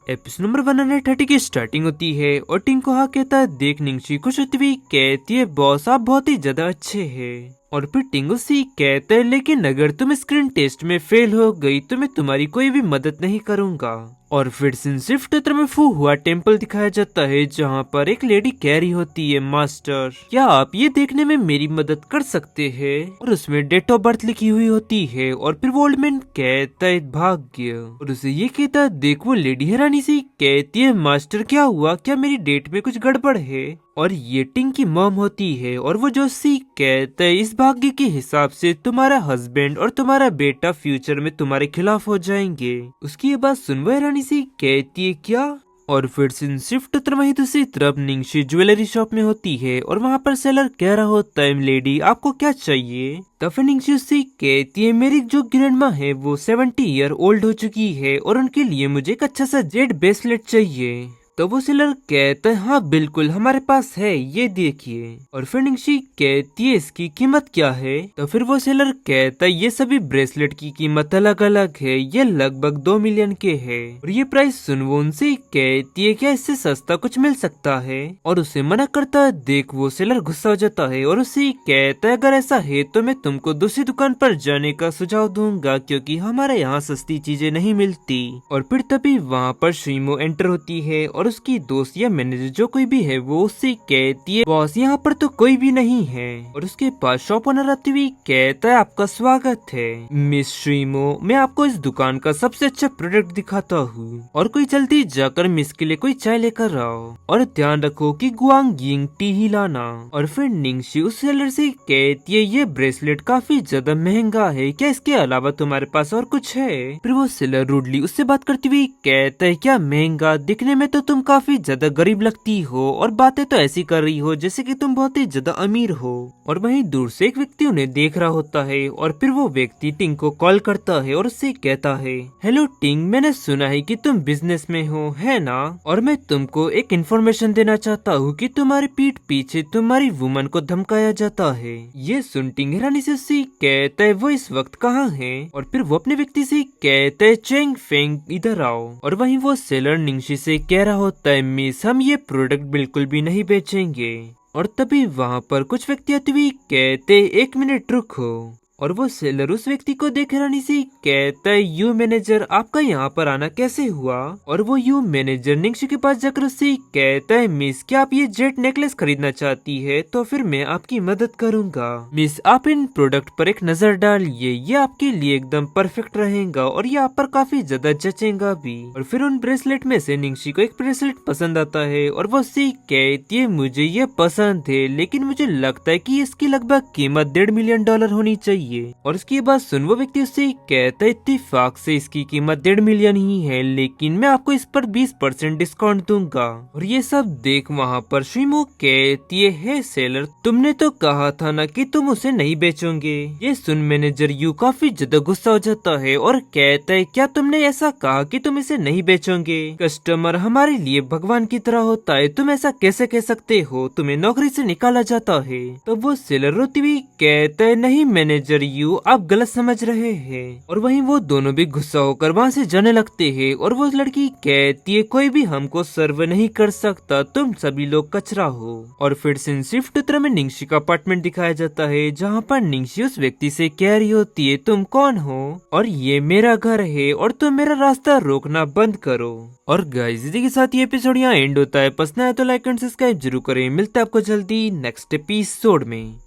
Episode number 130 की starting होती है और टिंग को हाँ कहता है। देख निंगशी कुछ होती हुई कहती है, बॉस आप बहुत ही ज्यादा अच्छे हैं। और फिर टिंग उसी कहता है, लेकिन अगर तुम स्क्रीन टेस्ट में फेल हो गई तो मैं तुम्हारी कोई भी मदद नहीं करूंगा। और फिर सिंसिफ क्षेत्र में फू हुआ टेम्पल दिखाया जाता है, जहाँ पर एक लेडी कह रही होती है, मास्टर क्या आप ये देखने में मेरी मदद कर सकते हैं। और उसमें डेट ऑफ बर्थ लिखी हुई होती है। और फिर वो ओल्ड मैन कहता है भाग्य, और उसे ये कहता है, देख वो लेडी हैरानी सी कहती है, मास्टर क्या हुआ, क्या मेरी डेट में कुछ गड़बड़ है। और ये टिंग की मॉम होती है। और वो जो सी कहता है, इस भाग्य के हिसाब से तुम्हारा हस्बैंड और तुम्हारा बेटा फ्यूचर में तुम्हारे खिलाफ हो जाएंगे। उसकी ये बात सुन वो हैरानी सी कहती है, क्या। और फिर शिफ्ट वही दूसरी तरफ निंगशी ज्वेलरी शॉप में होती है और वहाँ पर सेलर कह रहा होता है, लेडी आपको क्या चाहिए। तो फिर निंगशी उससे कहती है, मेरी जो ग्रैंड माँ है वो 70 ईयर ओल्ड हो चुकी है और उनके लिए मुझे एक अच्छा सा जेड ब्रेसलेट चाहिए। तो वो सेलर कहता है, हाँ बिल्कुल हमारे पास है, ये देखिए। और फिर निंगशी कहती है, इसकी कीमत क्या है। तो फिर वो सेलर कहता है, ये सभी ब्रेसलेट की कीमत अलग अलग है, ये लगभग 2 मिलियन के है। और ये प्राइस सुन वो उनसे कहती है, क्या इससे सस्ता कुछ मिल सकता है। और उसे मना करता है। देख वो सेलर गुस्सा हो जाता है और उसे कहता है, अगर ऐसा है तो मैं तुमको दूसरी दुकान पर जाने का सुझाव दूंगा, क्योंकि हमारे यहाँ सस्ती चीजें नहीं मिलती। और फिर तभी वहाँ पर शीमो एंटर होती है और उसकी दोस्त या मैनेजर जो कोई भी है वो उससे कहती है, बॉस यहाँ पर तो कोई भी नहीं है। और उसके पास शॉप ओनर आती हुई कहता है, आपका स्वागत है मिस शीमो, मैं आपको इस दुकान का सबसे अच्छा प्रोडक्ट दिखाता हूँ। और कोई जल्दी जाकर मिस के लिए कोई चाय लेकर आओ और ध्यान रखो कि गुआंग यिंग टी ही लाना। और फिर निंगशी उस सेलर से कहती है, ये ब्रेसलेट काफी ज्यादा महंगा है, क्या इसके अलावा तुम्हारे पास और कुछ है। फिर वो सेलर रूडली उससे बात करती हुई कहता है, क्या महंगा, दिखने में तो तुम काफी ज्यादा गरीब लगती हो और बातें तो ऐसी कर रही हो जैसे कि तुम बहुत ही ज्यादा अमीर हो। और वहीं दूर से एक व्यक्ति उन्हें देख रहा होता है और फिर वो व्यक्ति टिंग को कॉल करता है और उससे कहता है, हेलो टिंग, मैंने सुना है कि तुम बिजनेस में हो, है ना। और मैं तुमको एक इन्फॉर्मेशन देना चाहता हूँ कि तुम्हारी पीठ पीछे तुम्हारी वुमन को धमकाया जाता है। ये सुन टिंग हैरानी से उससे कहता है, वो इस वक्त कहाँ है। और फिर वो अपने व्यक्ति से कहता है, चेंग फेंग इधर आओ। और वहीं वो सेलर निंगशी से कह रहा होता है, मिस हम ये प्रोडक्ट बिल्कुल भी नहीं बेचेंगे। और तभी वहाँ पर कुछ व्यक्ति आते हुए कहते, एक मिनट रुको। और वो सेलर उस व्यक्ति को देख हैरानी से कहता है, यू मैनेजर आपका यहाँ पर आना कैसे हुआ। और वो यू मैनेजर निंगशी के पास जाकर उससे कहता है, मिस क्या आप ये जेट नेकलेस खरीदना चाहती है, तो फिर मैं आपकी मदद करूंगा। मिस आप इन प्रोडक्ट पर एक नजर डालिए, ये आपके लिए एकदम परफेक्ट रहेगा और ये आप पर काफी ज्यादा जचेगा भी। और फिर उन ब्रेसलेट में से निंगशी को एक ब्रेसलेट पसंद आता है और वो उससे कहती है, मुझे ये पसंद है, लेकिन मुझे लगता है कि इसकी लगभग कीमत $1.5 मिलियन होनी चाहिए। और उसकी बात सुन वो व्यक्ति उससे कहता है, इत्तेफाक से इसकी कीमत 1.5 मिलियन ही है, लेकिन मैं आपको इस पर 20% डिस्काउंट दूंगा। और ये सब देख वहाँ पर शीमो कहती है, सेलर तुमने तो कहा था ना कि तुम उसे नहीं बेचोगे। ये सुन मैनेजर यू काफी ज्यादा गुस्सा हो जाता है और कहता है, क्या तुमने ऐसा कहा कि तुम इसे नहीं बेचोगे। कस्टमर हमारे लिए भगवान की तरह होता है, तुम ऐसा कैसे कह सकते हो, तुम्हें नौकरी से निकाला जाता है। तो वो सेलर रोती हुई कहता है, नहीं मैनेजर यू आप गलत समझ रहे हैं। और वहीं वो दोनों भी गुस्सा होकर वहाँ से जाने लगते हैं। और वो लड़की कहती है, कोई भी हमको सर्व नहीं कर सकता, तुम सभी लोग कचरा हो। और फिर सिंसिफ क्षेत्र में निंगशी का अपार्टमेंट दिखाया जाता है, जहाँ पर निंगशी उस व्यक्ति से कह रही होती है, तुम कौन हो और ये मेरा घर है और तुम मेरा रास्ता रोकना बंद करो। और गाइस इसी के साथ ये एपिसोड यहाँ एंड होता है। पसंद आया तो लाइक एंड सब्सक्राइब जरूर करें। मिलता है आपको जल्दी नेक्स्ट एपिसोड में।